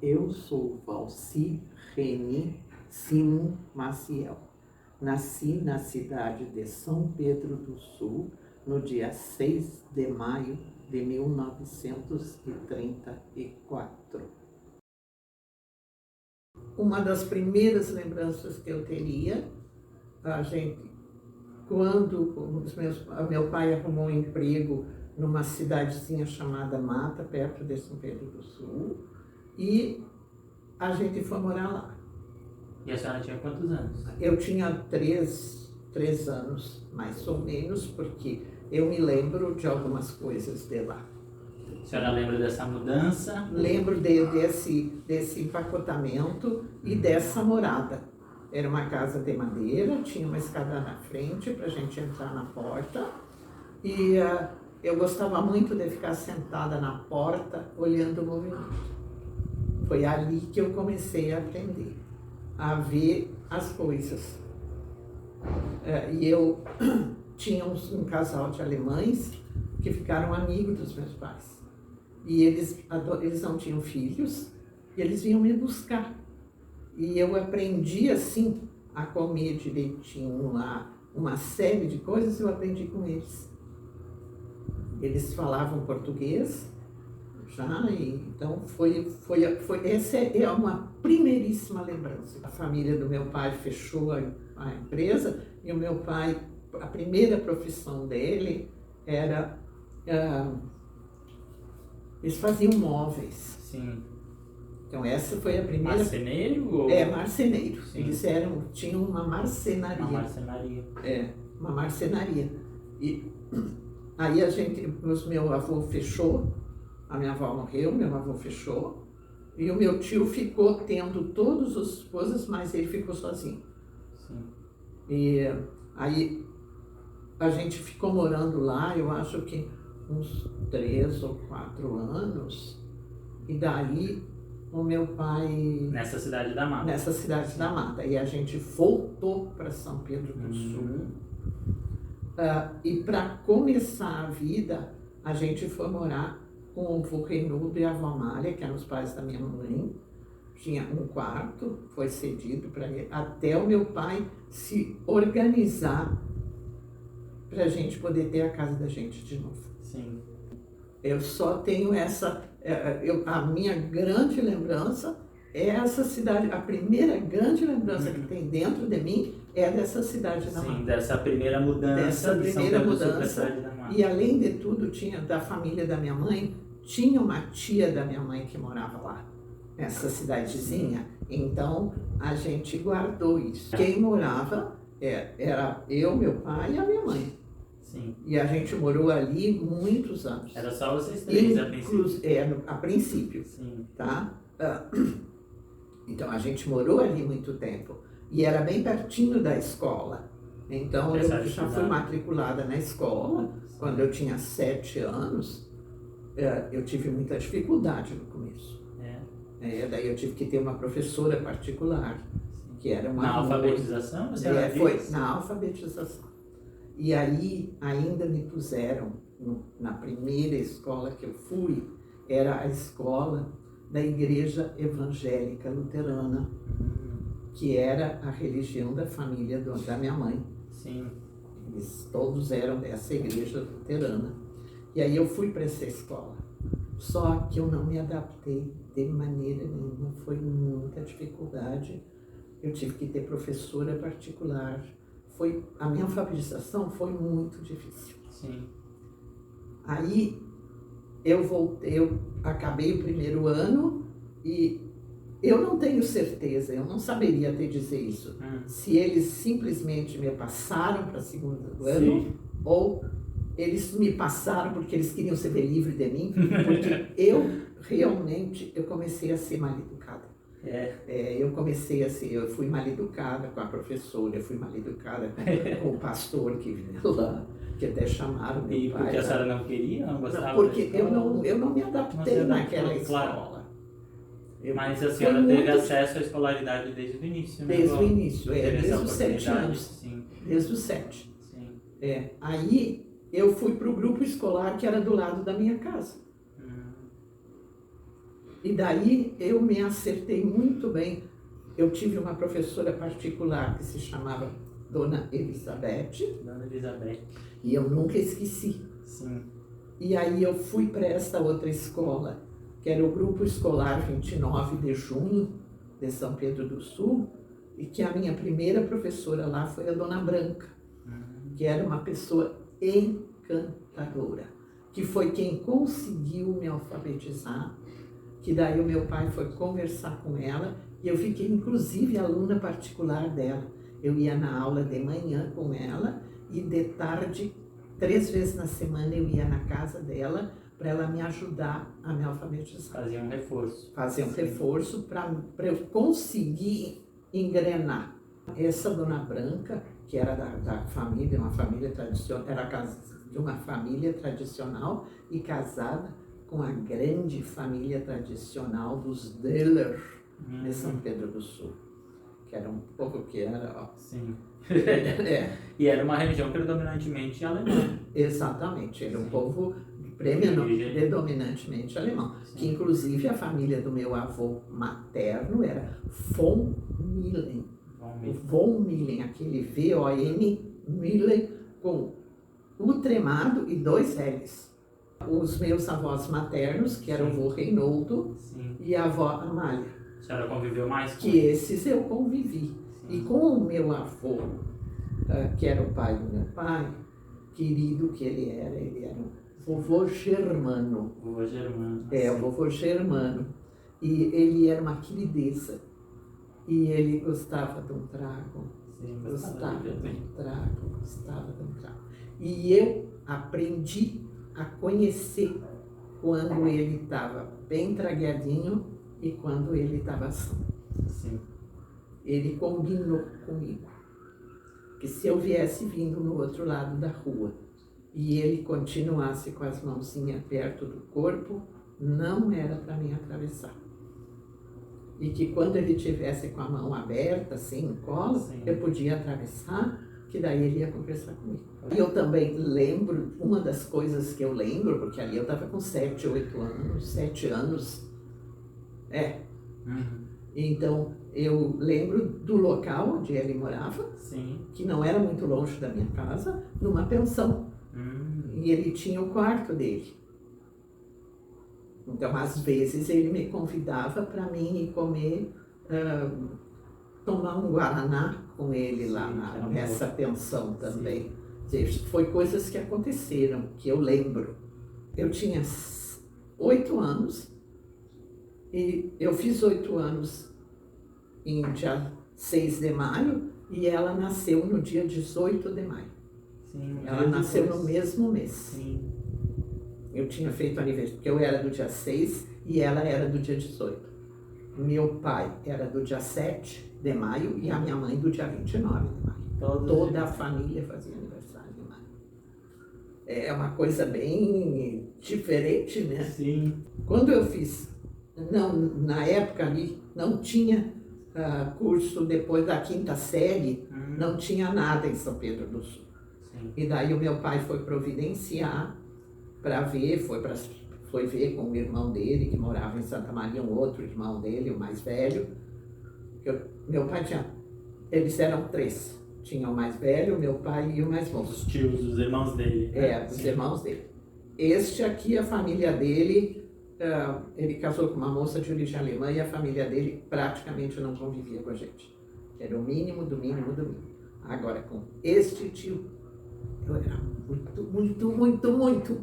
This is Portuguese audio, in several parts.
Eu sou Valci Reni Simon Maciel. Nasci na cidade de São Pedro do Sul no dia 6 de maio de 1934. Uma das primeiras lembranças que eu teria, quando meu pai arrumou um emprego numa cidadezinha chamada Mata, perto de São Pedro do Sul, e a gente foi morar lá. E a senhora tinha quantos anos? Eu tinha três anos, mais ou menos, porque eu me lembro de algumas coisas de lá. A senhora lembra dessa mudança? Lembro desse empacotamento e dessa morada. Era uma casa de madeira, tinha uma escada na frente para a gente entrar na porta. E eu gostava muito de ficar sentada na porta, olhando o movimento. Foi ali que eu comecei a aprender, a ver as coisas. E eu tinha um casal de alemães que ficaram amigos dos meus pais. E eles não tinham filhos, e eles vinham me buscar. E eu aprendi, assim, a comer direitinho lá, uma série de coisas eu aprendi com eles. Eles falavam português já, e então essa é uma primeiríssima lembrança. A família do meu pai fechou a empresa, e o meu pai, a primeira profissão dele era... eles faziam móveis. Sim. Então essa foi a primeira... Marceneiro? Ou... marceneiro. Sim. Eles tinham uma marcenaria. Uma marcenaria. Uma marcenaria. E aí meu avô fechou, a minha avó morreu, meu avô fechou, e o meu tio ficou tendo todas as coisas, mas ele ficou sozinho. Sim. E aí a gente ficou morando lá, eu acho que uns 3 ou 4 anos, e daí o meu pai... Nessa cidade da Mata. Nessa cidade da Mata. E a gente voltou para São Pedro do Sul. E para começar a vida, a gente foi morar com o avô Reinaldo e a avó Mária, que eram os pais da minha mãe. Tinha um quarto, foi cedido para ele, até o meu pai se organizar para a gente poder ter a casa da gente de novo. Sim. Eu só tenho a minha grande lembrança é essa cidade, a primeira grande lembrança que tem dentro de mim é dessa cidade da Mata. Sim, dessa primeira mudança. E além de tudo, tinha da família da minha mãe, tinha uma tia da minha mãe que morava lá, nessa cidadezinha. Então, a gente guardou isso. Quem morava era eu, meu pai e a minha mãe. Sim. E a gente morou ali muitos anos. Era só vocês três, a princípio? A princípio. Sim. Tá? Então, a gente morou ali muito tempo. E era bem pertinho da escola. Então, eu já fui matriculada na escola. Sim. Quando eu tinha 7 anos, eu tive muita dificuldade no começo. Daí eu tive que ter uma professora particular, que era uma... Na alfabetização? Foi na alfabetização. E aí, ainda me puseram, na primeira escola que eu fui, era a escola da Igreja Evangélica Luterana, que era a religião da família da minha mãe. Sim. Eles todos eram dessa igreja luterana. E aí eu fui para essa escola. Só que eu não me adaptei de maneira nenhuma, foi muita dificuldade. Eu tive que ter professora particular. A minha alfabetização foi muito difícil. Sim. Aí eu acabei o primeiro ano e eu não tenho certeza, eu não saberia te dizer isso, se eles simplesmente me passaram para o segundo ano, ou eles me passaram porque eles queriam ser livre de mim, porque eu comecei a ser mal educada. Eu comecei a ser, eu fui mal educada com a professora, eu fui mal educada com o pastor que vinha lá, que até chamaram meu pai. E porque a senhora não queria, não gostava? Porque eu não me adaptei naquela escola. Claro. Mas a senhora teve acesso à escolaridade desde o início, né? Desde o início, desde os 7 anos. Sim. Desde os 7. Sim. Aí eu fui para o grupo escolar que era do lado da minha casa. E daí eu me acertei muito bem. Eu tive uma professora particular que se chamava Dona Elizabeth. Dona Elizabeth. E eu nunca esqueci. Sim. E aí eu fui para esta outra escola, que era o Grupo Escolar 29 de Junho, de São Pedro do Sul, e que a minha primeira professora lá foi a Dona Branca, que era uma pessoa encantadora, que foi quem conseguiu me alfabetizar, que daí o meu pai foi conversar com ela, e eu fiquei inclusive aluna particular dela. Eu ia na aula de manhã com ela, e de tarde, 3 vezes na semana, eu ia na casa dela para ela me ajudar a me alfabetizar. Fazia um reforço. Fazer um reforço para eu conseguir engrenar. Essa Dona Branca, que era da família, uma família tradicional, era de uma família tradicional e casada com a grande família tradicional dos Deller, de São Pedro do Sul, que era um povo que era... Ó, sim. É. E era uma religião predominantemente alemã. Exatamente, era um povo predominantemente alemão. Sim. Que inclusive a família do meu avô materno era von Millen. Von Millen, aquele V-O-N, Millen, com U tremado e 2 L's. Os meus avós maternos, que eram o vô Reinoldo e a avó Amália. A senhora conviveu mais com que esses eu convivi. E com o meu avô, que era o pai do meu pai, querido que ele era um vovô germano. Vovô germano. É, o vovô germano. E ele era uma querideza. E ele gostava de um trago. Sim, Gostava de um trago. E eu aprendi a conhecer quando ele estava bem tragueadinho e quando ele estava são. Sim. Ele combinou comigo que se eu viesse vindo no outro lado da rua e ele continuasse com as mãozinhas perto do corpo, não era para mim atravessar. E que quando ele tivesse com a mão aberta, assim, no colo, eu podia atravessar, que daí ele ia conversar comigo. E eu também lembro, uma das coisas que eu lembro, porque ali eu estava com 7 anos, Então, eu lembro do local onde ele morava, que não era muito longe da minha casa, numa pensão. E ele tinha o quarto dele. Então, às vezes, ele me convidava para mim ir comer, tomar um guaraná com ele lá nessa pensão também. Foi coisas que aconteceram, que eu lembro. Eu tinha 8 anos, e eu fiz 8 anos em dia 6 de maio, e ela nasceu no dia 18 de maio. Ela nasceu no mesmo mês. Eu tinha feito aniversário, porque eu era do dia 6 e ela era do dia 18. Meu pai era do dia 7 de maio e a minha mãe do dia 29 de maio. Toda a família fazia aniversário de maio. É uma coisa bem diferente, né? Sim. Quando eu fiz, na época ali, não tinha curso depois da 5ª série, não tinha nada em São Pedro do Sul. E daí o meu pai foi providenciar para ver, foi ver com o irmão dele, que morava em Santa Maria, um outro irmão dele, o mais velho. Meu pai eles eram 3. Tinha o mais velho, o meu pai e o mais moço. Os tios, os irmãos dele. Os irmãos dele. Este aqui, a família dele, ele casou com uma moça de origem alemã e a família dele praticamente não convivia com a gente. Era o mínimo do mínimo do mínimo. Agora, com este tio, eu era muito amiga.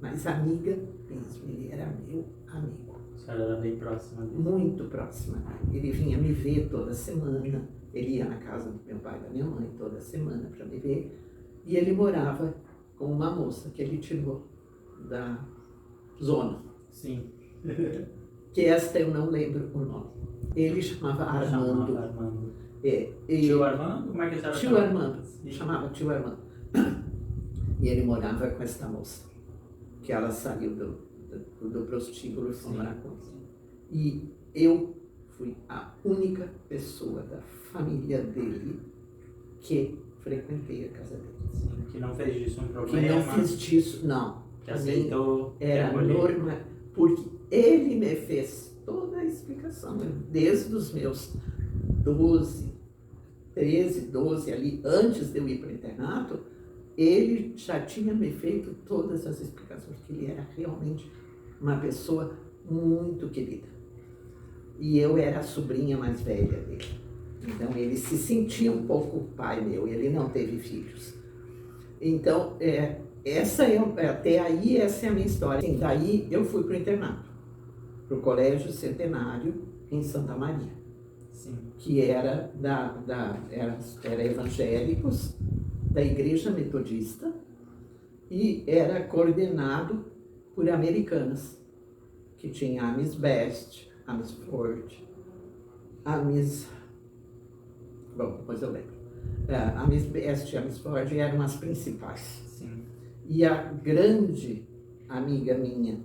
Mas amiga mesmo, ele era meu amigo. A senhora era bem próxima dele? Muito próxima. Ele vinha me ver toda semana. Ele ia na casa do meu pai e da minha mãe toda semana para me ver. E ele morava com uma moça que ele tirou da zona. Sim. Que esta eu não lembro o nome. Ele chamava Armando. Tio Armando? Como é que a senhora Tio Armando. Chamava tio Armando. E ele morava com esta moça, que ela saiu do prostíbulo e foi morar com ele. E eu fui a única pessoa da família dele que frequentei a casa dele. Sim, que não fez disso um problema. Que não fiz disso, não. Que aceitou. Era normal. porque ele me fez toda a explicação, desde os meus 12, 13, 12 ali, antes de eu ir para o internato, ele já tinha me feito todas as explicações, porque ele era realmente uma pessoa muito querida. E eu era a sobrinha mais velha dele. Então ele se sentia um pouco pai meu, ele não teve filhos. Então, até aí essa é a minha história. Assim, daí eu fui para o internato, para o Colégio Centenário em Santa Maria. Sim. Que era era evangélicos da Igreja Metodista e era coordenado por americanas, que tinha a Miss Best, a Miss Ford, a Miss... Bom, depois eu lembro. A Miss Best e a Miss Ford eram as principais. Sim. E a grande amiga minha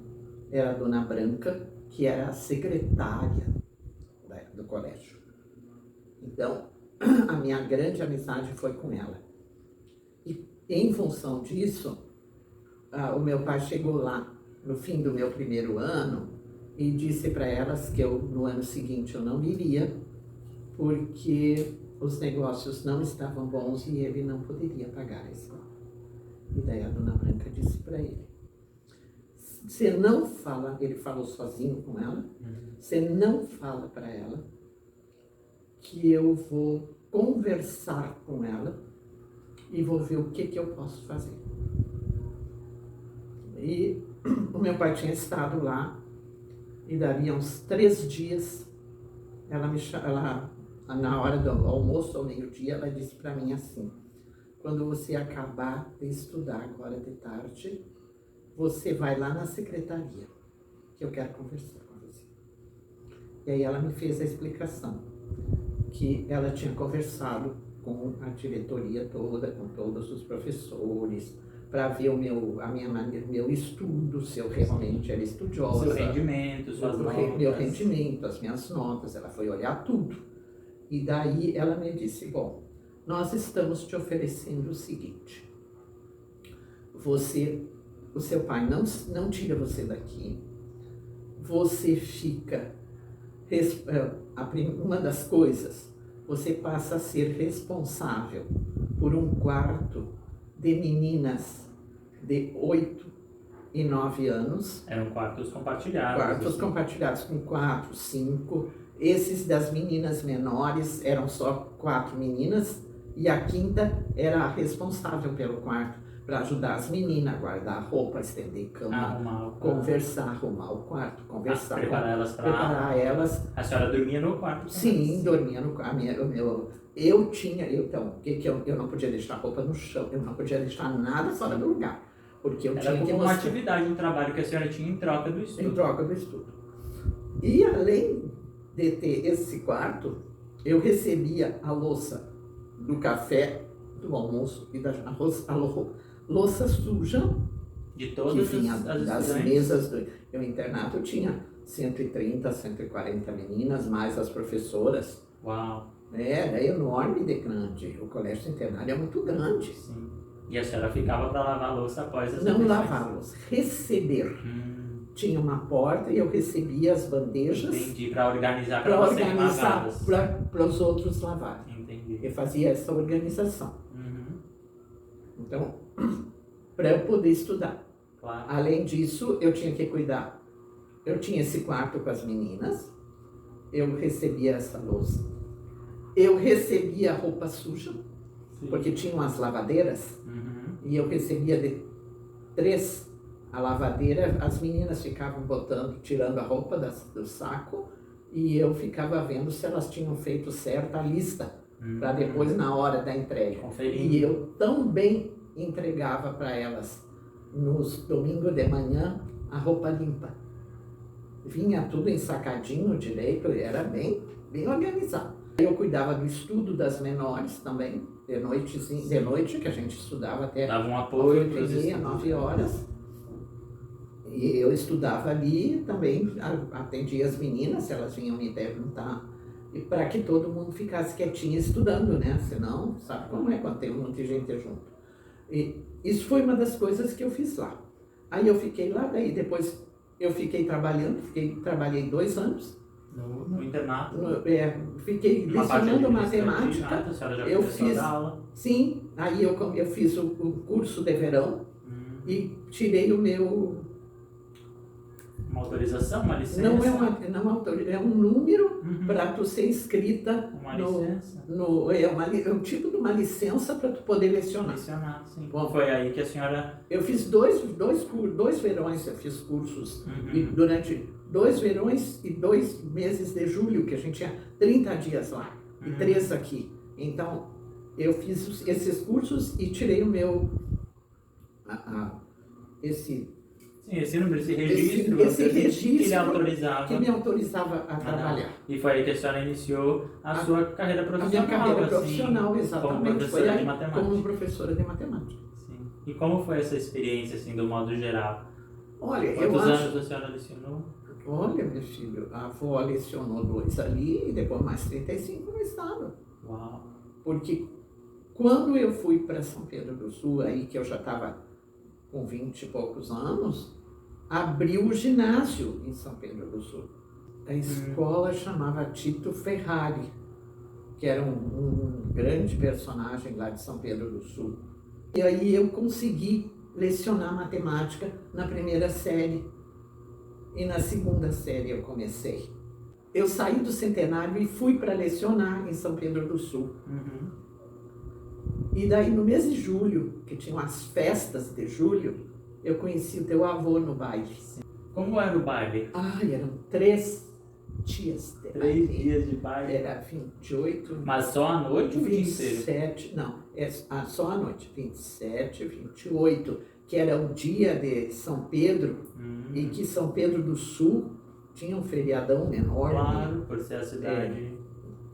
era a Dona Branca, que era a secretária do colégio. Então, a minha grande amizade foi com ela. E, em função disso, o meu pai chegou lá no fim do meu primeiro ano e disse para elas que no ano seguinte eu não iria, porque os negócios não estavam bons e ele não poderia pagar a escola. E daí a Dona Branca disse para ele: você não fala, ele falou sozinho com ela, você não fala para ela que eu vou conversar com ela e vou ver o que eu posso fazer. E o meu pai tinha estado lá e daria uns 3 dias, na hora do almoço, ao meio-dia, ela disse para mim assim: quando você acabar de estudar agora de tarde, você vai lá na secretaria, que eu quero conversar com você. E aí ela me fez a explicação, que ela tinha conversado com a diretoria toda, com todos os professores, para ver meu estudo, se eu realmente era estudiosa. Seu rendimento, suas notas. Meu rendimento, as minhas notas, ela foi olhar tudo. E daí ela me disse: bom, nós estamos te oferecendo o seguinte, o seu pai não tira você daqui, você fica, uma das coisas, você passa a ser responsável por um quarto de meninas de 8 e 9 anos. Eram quartos compartilhados. Quartos assim, compartilhados com 4, 5. Esses das meninas menores eram só 4 meninas e a quinta era a responsável pelo quarto, para ajudar as meninas a guardar a roupa, estender cama, conversar, arrumar o quarto, conversar. Preparar elas para... Preparar elas. A senhora dormia no quarto? Sim, dormia no quarto. Então, eu não podia deixar a roupa no chão, eu não podia deixar nada fora do lugar. Porque eu era tinha como que uma atividade, um trabalho que a senhora tinha em troca do estudo. Em troca do estudo. E além de ter esse quarto, eu recebia a louça do café, do almoço e da louça suja de todas que vinha das estudantes. mesas do internato. Tinha 130, 140 meninas, mais as professoras. Uau! Era enorme de grande. O colégio centenário é muito grande. Sim. E a senhora ficava para lavar a louça após as Não lavar a louça, receber. Tinha uma porta e eu recebia as bandejas. Entendi, para organizar para elas serem lavadas. Para os outros lavarem. Entendi. Eu fazia essa organização. Então, para eu poder estudar. Claro. Além disso, eu tinha que cuidar. Eu tinha esse quarto com as meninas, eu recebia essa louça. Eu recebia roupa suja, porque tinham as lavadeiras, e eu recebia de 3 a lavadeira, as meninas ficavam tirando a roupa do saco, e eu ficava vendo se elas tinham feito certa a lista, para depois, na hora da entrega. Conferindo. E eu também entregava para elas, nos domingos de manhã, a roupa limpa. Vinha tudo ensacadinho direito, era bem organizado. Eu cuidava do estudo das menores também, de noite, que a gente estudava até dava um apoio 8h30, 9 horas. E eu estudava ali também, atendia as meninas, se elas vinham me perguntar, e para que todo mundo ficasse quietinho estudando, né? Senão, sabe como é quando tem um monte de gente junto. E isso foi uma das coisas que eu fiz lá. Aí eu fiquei lá, daí depois eu fiquei trabalhando, trabalhei 2 anos. No internato? Fiquei Uma parte lecionando administrativa, matemática. a senhora já Eu começou a fiz, dar aula? sim, aí eu fiz o curso de verão e tirei o meu... Uma autorização, uma licença? Não é um número Uhum. para tu ser inscrita Uma licença? é um tipo de uma licença para tu poder lecionar. Lecionar, sim. Bom, foi aí que a senhora... Eu fiz dois verões, eu fiz cursos e durante 2 verões e 2 meses de julho, que a gente tinha 30 dias lá e 3 aqui. Então, eu fiz esses cursos e tirei o meu... esse número, esse registro, esse registro que me autorizava a trabalhar. E foi aí que a senhora iniciou a sua carreira profissional. A minha carreira profissional, assim, exatamente. Como professora foi aí, de matemática. como professora de matemática. Sim. E como foi essa experiência, assim, do modo geral? Olha, Quantos anos a senhora lecionou? Olha, meu filho, a avó lecionou 2 ali e depois mais 35 no estado. Uau! Porque quando eu fui para São Pedro do Sul, aí que eu já estava com 20 e poucos anos, abriu o ginásio em São Pedro do Sul. A escola chamava Tito Ferrari, que era um grande personagem lá de São Pedro do Sul. E aí eu consegui lecionar matemática na 1ª série. E na 2ª série eu comecei. Eu saí do Centenário e fui para lecionar em São Pedro do Sul. E daí no mês de julho, que tinham as festas de julho, eu conheci o teu avô no baile. Como era o baile? Eram 3 dias de baile. 3 dias de baile? Era 28... Mas só à noite ou o dia inteiro? 27, não, só à noite, 27, 28, que era o dia de São Pedro, e que São Pedro do Sul tinha um feriadão enorme. Claro, por ser a cidade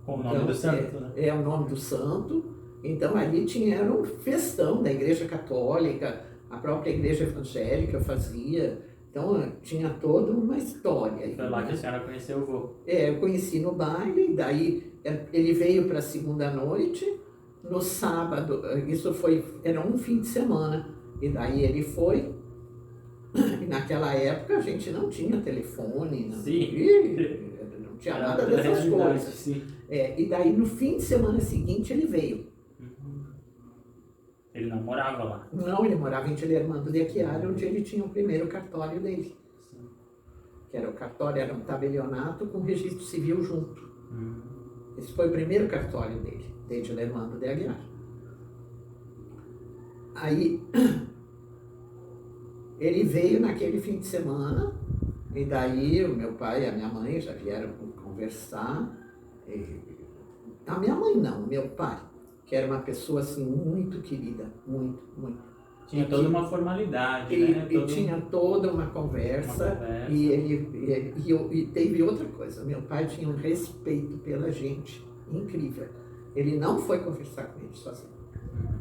com o nome do santo, né? É o nome do santo. Então ali era um festão da Igreja Católica, a própria Igreja Evangélica fazia. Então tinha toda uma história. Foi lá que a senhora conheceu o vô? Eu conheci no baile, daí ele veio para a 2ª noite, no sábado, era um fim de semana, e daí ele foi. E naquela época a gente não tinha telefone, não tinha nada dessas coisas. Sim. E daí no fim de semana seguinte ele veio. Ele não morava lá? Não, ele morava em Tilermando de Achiari, onde ele tinha o primeiro cartório dele. Sim. Que era o cartório, era um tabelionato com registro civil junto. Esse foi o primeiro cartório dele, de Tilermando de Achiari. Aí ele veio naquele fim de semana, e daí o meu pai e a minha mãe já vieram conversar. A minha mãe não, o meu pai, que era uma pessoa assim muito querida, muito, muito. Tinha toda uma formalidade, né? E tinha toda uma conversa. E teve outra coisa, meu pai tinha um respeito pela gente incrível. Ele não foi conversar com ele sozinho.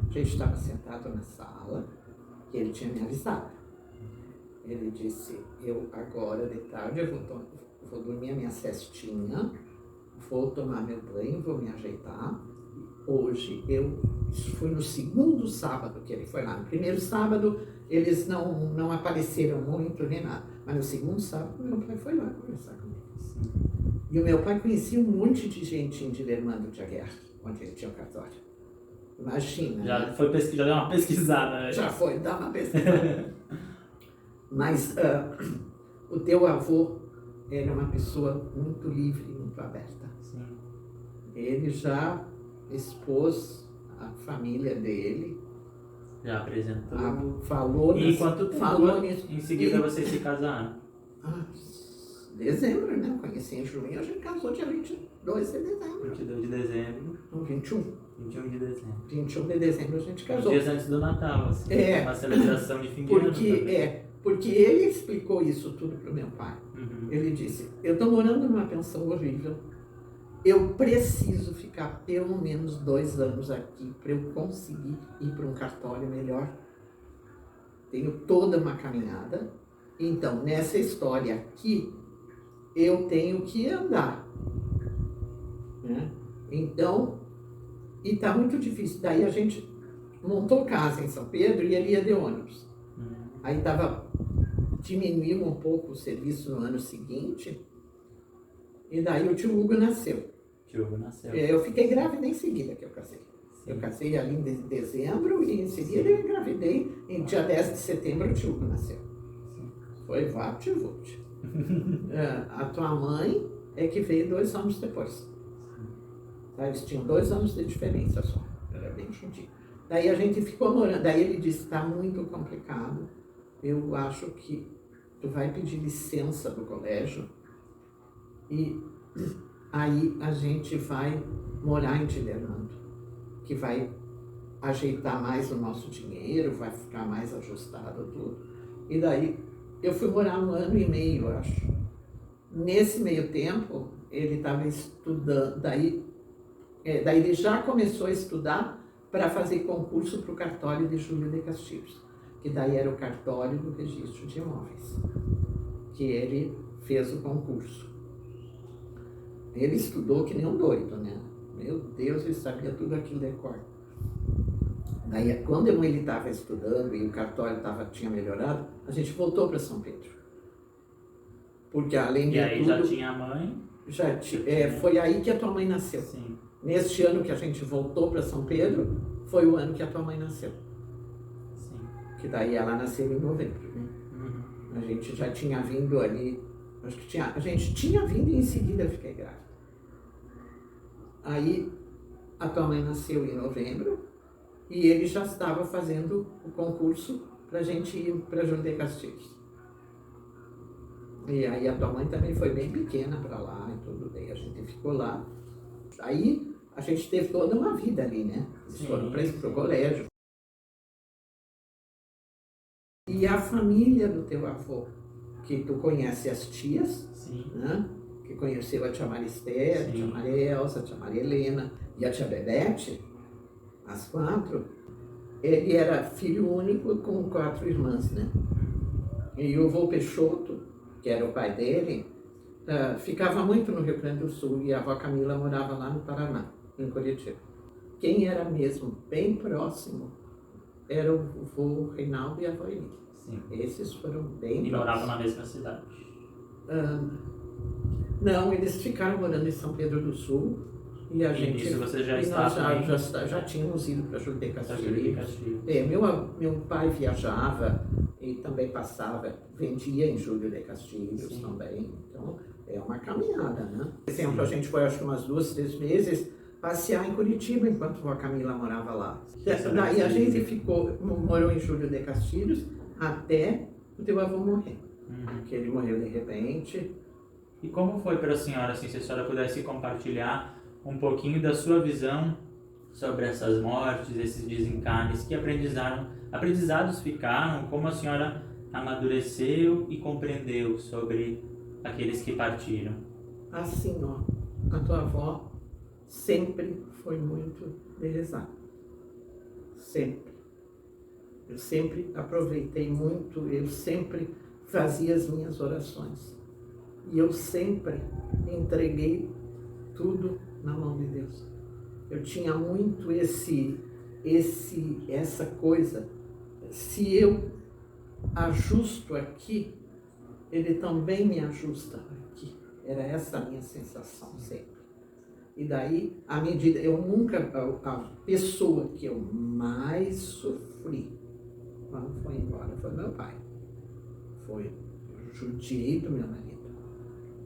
A gente estava sentado na sala e ele tinha me avisado. Ele disse, eu agora de tarde eu vou dormir a minha cestinha, vou tomar meu banho, vou me ajeitar. Hoje, isso foi no 2º sábado que ele foi lá. No 1º sábado, eles não apareceram muito nem nada. Mas no 2º sábado, meu pai foi lá conversar comigo. E o meu pai conhecia um monte de gente em Tilermando de Achiari, onde ele tinha o cartório. Imagina. Já deu uma pesquisada, né? Já foi dar uma pesquisada. Mas o teu avô era uma pessoa muito livre, muito aberta. Sim. Ele já expôs a família dele. Já apresentou. Falou e quanto tempo? Falou nisso. Em seguida vocês se casaram? Dezembro, né? Conheci em junho, a gente casou dia 22 de dezembro. 22 de dezembro. Não, 21. 21 de dezembro. 21 de dezembro a gente casou. Dias antes do Natal, assim. Uma celebração de fim de ano. Porque ele explicou isso tudo para o meu pai. Ele disse, eu estou morando numa pensão horrível, eu preciso ficar pelo menos 2 anos aqui para eu conseguir ir para um cartório melhor. Tenho toda uma caminhada, então nessa história aqui eu tenho que andar, né? Então, e está muito difícil. Daí a gente montou casa em São Pedro e ele ia de ônibus. Aí estava diminuiu um pouco o serviço no ano seguinte, e daí o tio Hugo nasceu. Tio Hugo nasceu. Eu fiquei grávida em seguida que eu casei. Eu casei ali em dezembro e em seguida eu engravidei. Em dia 10 de setembro o tio Hugo nasceu. Foi vapt-vupt. A tua mãe é que veio 2 anos depois. Tá? Eles tinham 2 anos de diferença só. Era bem juntinho. Daí a gente ficou morando. Daí ele disse, está muito complicado. Eu acho que tu vai pedir licença do colégio e aí a gente vai morar em Tilermando, que vai ajeitar mais o nosso dinheiro, vai ficar mais ajustado tudo. E daí eu fui morar 1 ano e meio, eu acho. Nesse meio tempo, ele estava estudando, daí ele já começou a estudar para fazer concurso para o cartório de Júlio de Castilhos, que daí era o cartório do registro de imóveis, que ele fez o concurso. Ele estudou que nem um doido, né? Meu Deus, ele sabia tudo aquilo de cor. Daí, quando ele estava estudando e o cartório tinha melhorado, a gente voltou para São Pedro. Porque além de tudo... E aí já tinha a mãe? Foi aí que a tua mãe nasceu. Sim. Neste ano que a gente voltou para São Pedro, foi o ano que a tua mãe nasceu. Sim. Que daí ela nasceu em novembro, né? A gente já tinha vindo ali, acho que a gente tinha vindo e em seguida eu fiquei grávida. Aí a tua mãe nasceu em novembro e ele já estava fazendo o concurso para a gente ir para Júlio de Castilhos. E aí a tua mãe também foi bem pequena para lá e tudo, daí a gente ficou lá. Aí a gente teve toda uma vida ali, né? Eles foram para o colégio. E a família do teu avô, que tu conhece as tias, né? Que conheceu a tia Maristé, a tia Maria Elza, a tia Maria Helena e a tia Bebete, as 4, ele era filho único com 4 irmãs, né? E o avô Peixoto, que era o pai dele, ficava muito no Rio Grande do Sul e a avó Camila morava lá no Paraná, em Curitiba. Quem era mesmo bem próximo era o avô Reinaldo e a avó Emília. Esses foram bem próximos. E moravam na mesma cidade? Não, eles ficaram morando em São Pedro do Sul e a gente... Isso você já nós já tínhamos ido para Júlio de Castilhos. Meu pai viajava e também passava, vendia em Júlio de Castilhos também. Então, é uma caminhada, né? Por exemplo, a gente foi, acho que umas 2, 3 meses passear em Curitiba, enquanto a Camila morava lá. Daí a gente morou em Júlio de Castilhos até o teu avô morrer. Que ele morreu de repente. E como foi para a senhora, assim, se a senhora pudesse compartilhar um pouquinho da sua visão sobre essas mortes, esses desencarnes, que aprendizados ficaram, como a senhora amadureceu e compreendeu sobre aqueles que partiram? Assim, a tua avó sempre foi muito de rezar. Sempre. Eu sempre aproveitei muito, eu sempre fazia as minhas orações. E eu sempre entreguei tudo na mão de Deus. Eu tinha muito essa coisa. Se eu ajusto aqui, ele também me ajusta aqui. Era essa a minha sensação sempre. E daí, à medida, a pessoa que eu mais sofri quando foi embora foi meu pai. Eu judiei do meu marido.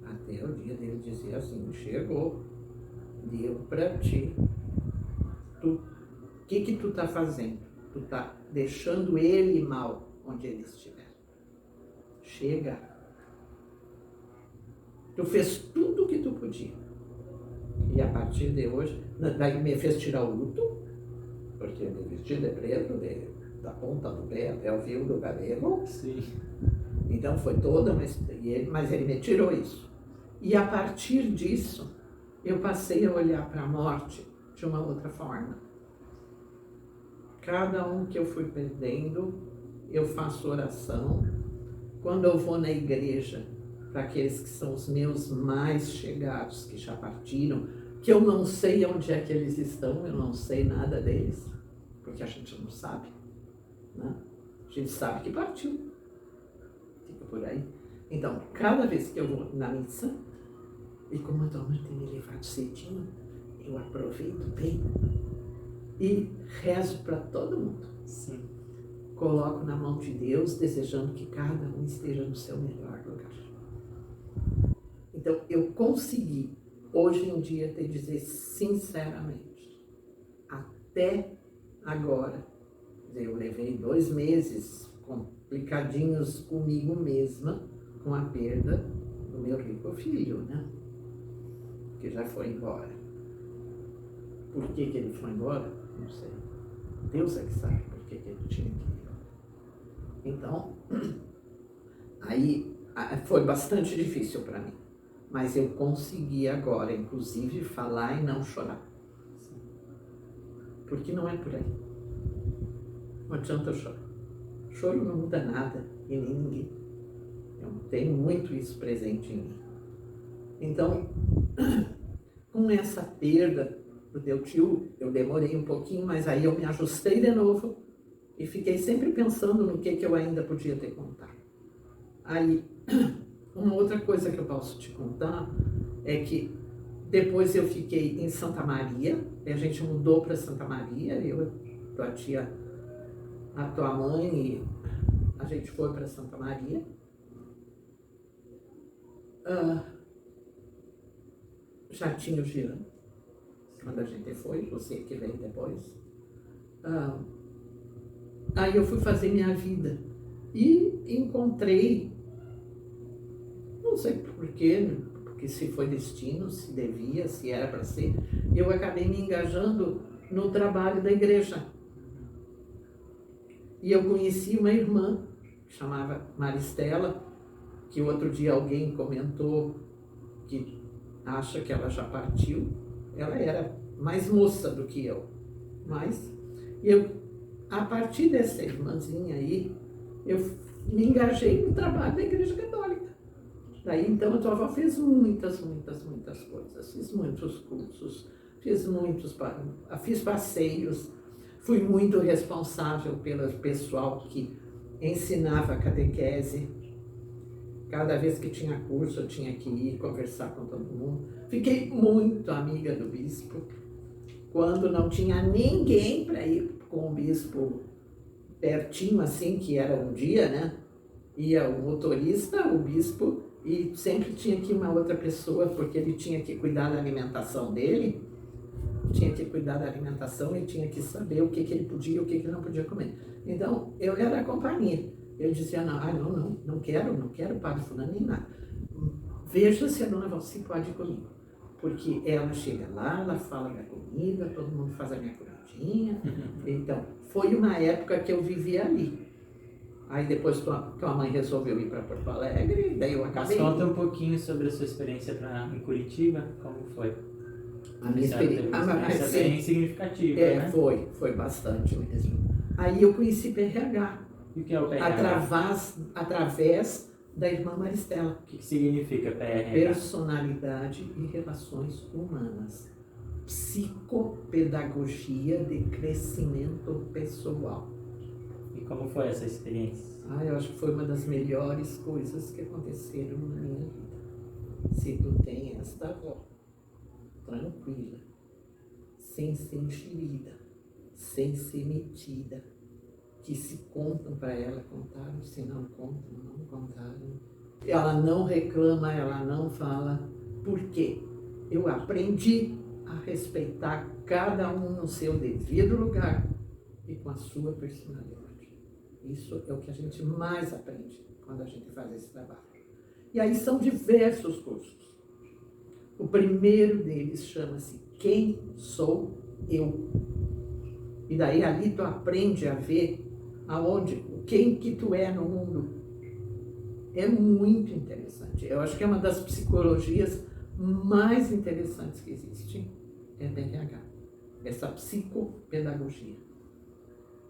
Até o dia dele dizer assim, chegou, deu pra ti. O que tu tá fazendo? Tu tá deixando ele mal onde ele estiver. Chega. Tu fez tudo o que tu podia. E a partir de hoje, daí me fez tirar o luto, porque eu me vesti de preto, da ponta do pé até o fio do cabelo. Sim. Então foi toda uma... Mas ele me tirou isso. E a partir disso, eu passei a olhar para a morte de uma outra forma. Cada um que eu fui perdendo, eu faço oração. Quando eu vou na igreja, para aqueles que são os meus mais chegados, que já partiram, que eu não sei onde é que eles estão, eu não sei nada deles, porque a gente não sabe, né? A gente sabe que partiu. por aí. Então, cada vez que eu vou na missa, e como a dona tem me levado cedinho, eu aproveito bem e rezo para todo mundo. Sim. Coloco na mão de Deus, desejando que cada um esteja no seu melhor lugar. Então, eu consegui, hoje em dia, te dizer sinceramente, até agora, eu levei 2 meses complicadinhos comigo mesma, com a perda do meu rico filho, né? Que já foi embora. Por que ele foi embora? Não sei. Deus é que sabe por que ele tinha que ir. Então, aí foi bastante difícil para mim. Mas eu consegui agora, inclusive, falar e não chorar. Porque não é por aí. Não adianta eu chorar. Choro não muda nada e nem ninguém. Eu tenho muito isso presente em mim. Então, com essa perda do teu tio, eu demorei um pouquinho, mas aí eu me ajustei de novo e fiquei sempre pensando no que eu ainda podia te contar. Aí, uma outra coisa que eu posso te contar é que depois eu fiquei em Santa Maria, e a gente mudou para Santa Maria, eu, tua tia, a tua mãe, e a gente foi para Santa Maria. Já tinha o Jean, quando a gente foi, você que veio depois. Aí eu fui fazer minha vida e encontrei, não sei porquê, porque se foi destino, se devia, se era para ser, eu acabei me engajando no trabalho da igreja. E eu conheci uma irmã, que chamava Maristela, que outro dia alguém comentou que acha que ela já partiu. Ela era mais moça do que eu. Mas eu, a partir dessa irmãzinha aí, eu me engajei no trabalho da Igreja Católica. Daí, então, a tua avó fez muitas coisas. Fiz muitos cursos, fiz passeios, fui muito responsável pelo pessoal que ensinava catequese. Cada vez que tinha curso, eu tinha que ir conversar com todo mundo. Fiquei muito amiga do bispo. Quando não tinha ninguém para ir com o bispo pertinho, assim, que era um dia, né? Ia o motorista, o bispo, e sempre tinha que ir uma outra pessoa, porque ele tinha que cuidar da alimentação dele. Tinha que cuidar da alimentação e tinha que saber o que ele podia e o que ele não podia comer. Então, eu era a companhia. Eu dizia, não quero padre fulano nem nada. Veja se a dona Valci pode ir comigo. Porque ela chega lá, ela fala minha comida, todo mundo faz a minha comidinha. Então, foi uma época que eu vivi ali. Aí depois tua mãe resolveu ir para Porto Alegre, daí eu acabei. Mas conta um pouquinho sobre a sua experiência em Curitiba, como foi? A minha experiência bem significativa, né? Foi bastante mesmo. Aí eu conheci PRH. E o que é o PRH? Através da irmã Maristela. O que significa PRH? Personalidade e Relações Humanas. Psicopedagogia de crescimento pessoal. E como foi essa experiência? Eu acho que foi uma das melhores coisas que aconteceram na minha vida. Se tu tem esta avó, tranquila, sem ser enxerida, sem ser metida, que se contam para ela, contaram, se não contam, não contaram. Ela não reclama, ela não fala. Por quê? Eu aprendi a respeitar cada um no seu devido lugar e com a sua personalidade. Isso é o que a gente mais aprende quando a gente faz esse trabalho. E aí são diversos cursos. O primeiro deles chama-se Quem Sou Eu? E daí ali tu aprende a ver quem que tu é no mundo. É muito interessante. Eu acho que é uma das psicologias mais interessantes que existe. É PRH. Essa psicopedagogia.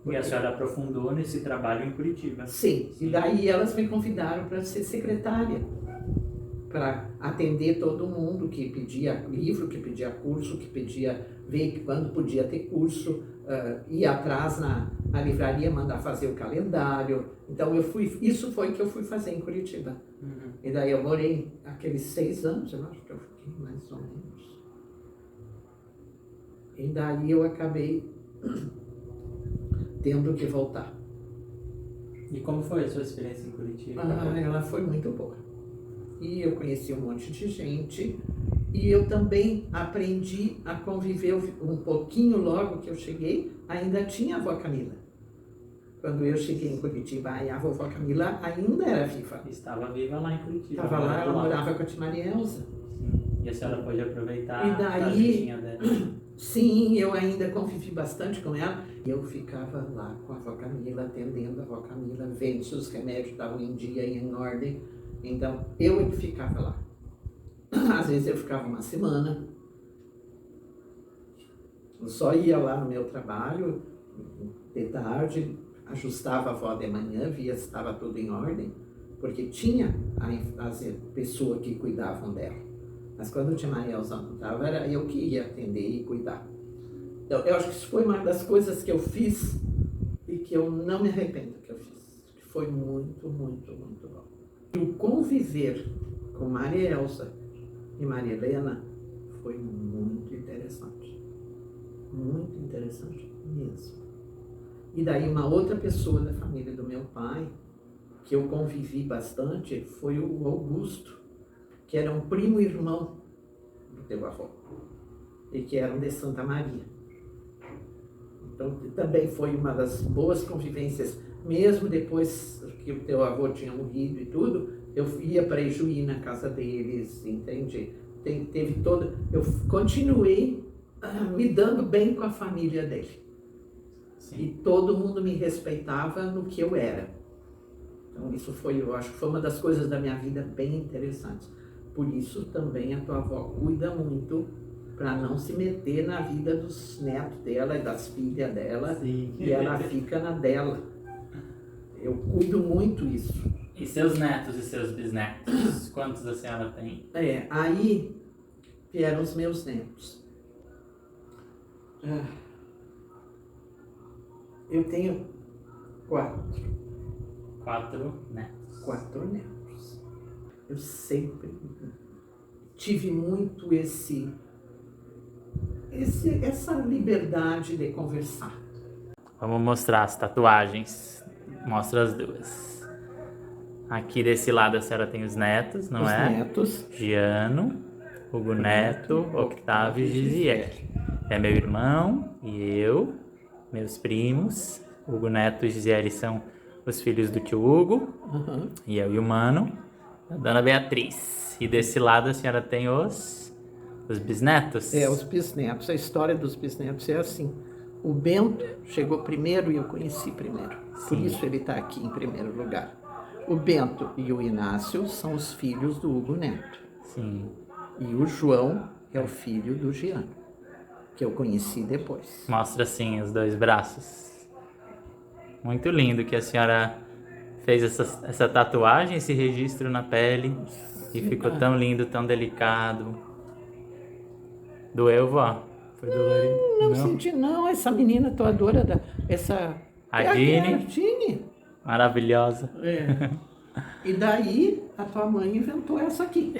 E a senhora aprofundou nesse trabalho em Curitiba. Sim. E daí elas me convidaram para ser secretária. para atender todo mundo que pedia livro, que pedia curso, que pedia ver quando podia ter curso, ir atrás na livraria, mandar fazer o calendário. Então isso foi o que eu fui fazer em Curitiba. E daí eu morei aqueles 6 anos, eu acho que eu fiquei mais ou menos. E daí eu acabei tendo que voltar. E como foi a sua experiência em Curitiba? Ela foi muito boa. E eu conheci um monte de gente. E eu também aprendi a conviver um pouquinho logo que eu cheguei. Ainda tinha a avó Camila. Quando eu cheguei em Curitiba, a vovó Camila ainda era viva. Estava viva lá em Curitiba. Estava lá, ela morava com a tia Maria Elza. Sim. E a senhora pôde aproveitar E daí, a visitinha dela? Sim, eu ainda convivi bastante com ela. Eu ficava lá com a avó Camila, atendendo a avó Camila, vendo se os remédios estavam em dia e em ordem. Então, eu é que ficava lá. Às vezes eu ficava uma semana. Eu só ia lá no meu trabalho, de tarde, ajustava a avó de manhã, via se estava tudo em ordem, porque tinha as pessoas que cuidavam dela. Mas quando a tia Maria Elza não estava, era eu que ia atender e cuidar. Então, eu acho que isso foi uma das coisas que eu fiz e que eu não me arrependo que eu fiz. Que foi muito, muito, muito bom. E o conviver com Maria Elza e Maria Helena foi muito interessante. Muito interessante mesmo. E daí uma outra pessoa da família do meu pai, que eu convivi bastante, foi o Augusto, que era um primo irmão do teu avô, e que eram de Santa Maria. Então, também foi uma das boas convivências, mesmo depois que o teu avô tinha morrido e tudo, eu ia para Ijuí na casa deles, entende? Teve toda... Eu continuei me dando bem com a família dele. Sim. E todo mundo me respeitava no que eu era. Então, isso foi, eu acho que foi uma das coisas da minha vida bem interessantes. Por isso, também a tua avó cuida muito para não se meter na vida dos netos dela e das filhas dela. Sim. E ela fica na dela. Eu cuido muito isso. E seus netos e seus bisnetos? Quantos a senhora tem? Aí vieram os meus netos. Eu tenho 4. 4 netos. 4 netos. Eu sempre tive muito essa liberdade de conversar. Vamos mostrar as tatuagens. Mostra as duas. Aqui desse lado a senhora tem os netos, não é? Os netos. Giano, Hugo Neto, Octávio e Gisele. É meu irmão e eu, meus primos. Hugo Neto e Gisele são os filhos do tio Hugo. E eu e o Mano, a dona Beatriz. E desse lado a senhora tem os bisnetos? Os bisnetos. A história dos bisnetos é assim. O Bento chegou primeiro e eu conheci primeiro. Sim. Por isso ele está aqui em primeiro lugar. O Bento e o Inácio são os filhos do Hugo Neto. Sim. E o João é o filho do Giano, que eu conheci depois. Mostra assim os 2 braços. Muito lindo que a senhora fez essa tatuagem, esse registro na pele. E ficou tão lindo, tão delicado. Doeu, vó? Foi dolorido? Não senti não, essa menina toda a Dini. Maravilhosa. E daí a tua mãe inventou essa aqui.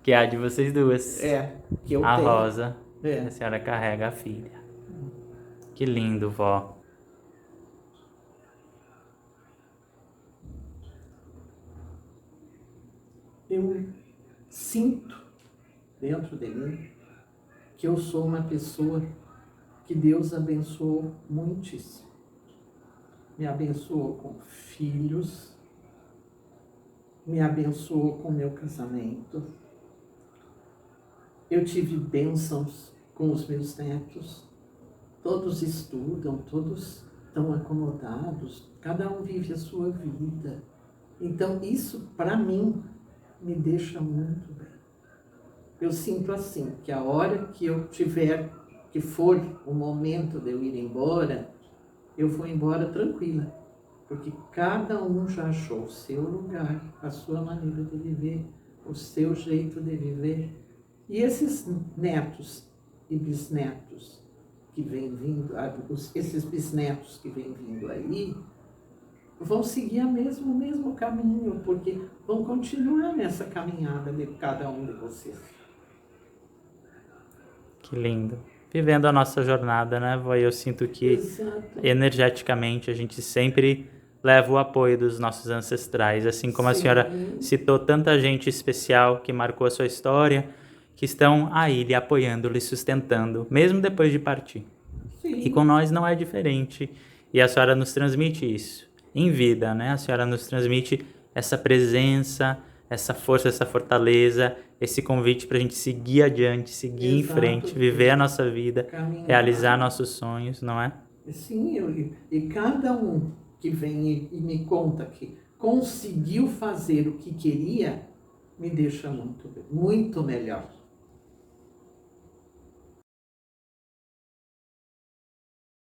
Que é a de vocês duas. Que eu a tenho. Rosa. A senhora carrega a filha. Que lindo, vó. Eu sinto dentro de mim que eu sou uma pessoa que Deus abençoou muitíssimo. Me abençoou com filhos, me abençoou com meu casamento. Eu tive bênçãos com os meus netos. Todos estudam, todos estão acomodados, cada um vive a sua vida. Então isso, para mim, me deixa muito bem. Eu sinto assim, que a hora que eu tiver, que for o momento de eu ir embora, eu vou embora tranquila, porque cada um já achou o seu lugar, a sua maneira de viver, o seu jeito de viver. E esses netos e bisnetos que vêm vindo, esses bisnetos que vêm vindo aí, vão seguir o mesmo caminho, porque vão continuar nessa caminhada de cada um de vocês. Que lindo. Vivendo a nossa jornada, né, vó? Eu sinto que Exato. Energeticamente a gente sempre leva o apoio dos nossos ancestrais, assim como a Sim. senhora citou tanta gente especial que marcou a sua história, que estão aí lhe apoiando, lhe sustentando, mesmo depois de partir. Sim. E com nós não é diferente. E a senhora nos transmite isso em vida, né? A senhora nos transmite essa presença, essa força, essa fortaleza, esse convite para a gente seguir adiante, seguir em frente, viver a nossa vida, realizar nossos sonhos, não é? Sim, e cada um que vem e me conta que conseguiu fazer o que queria, me deixa muito melhor.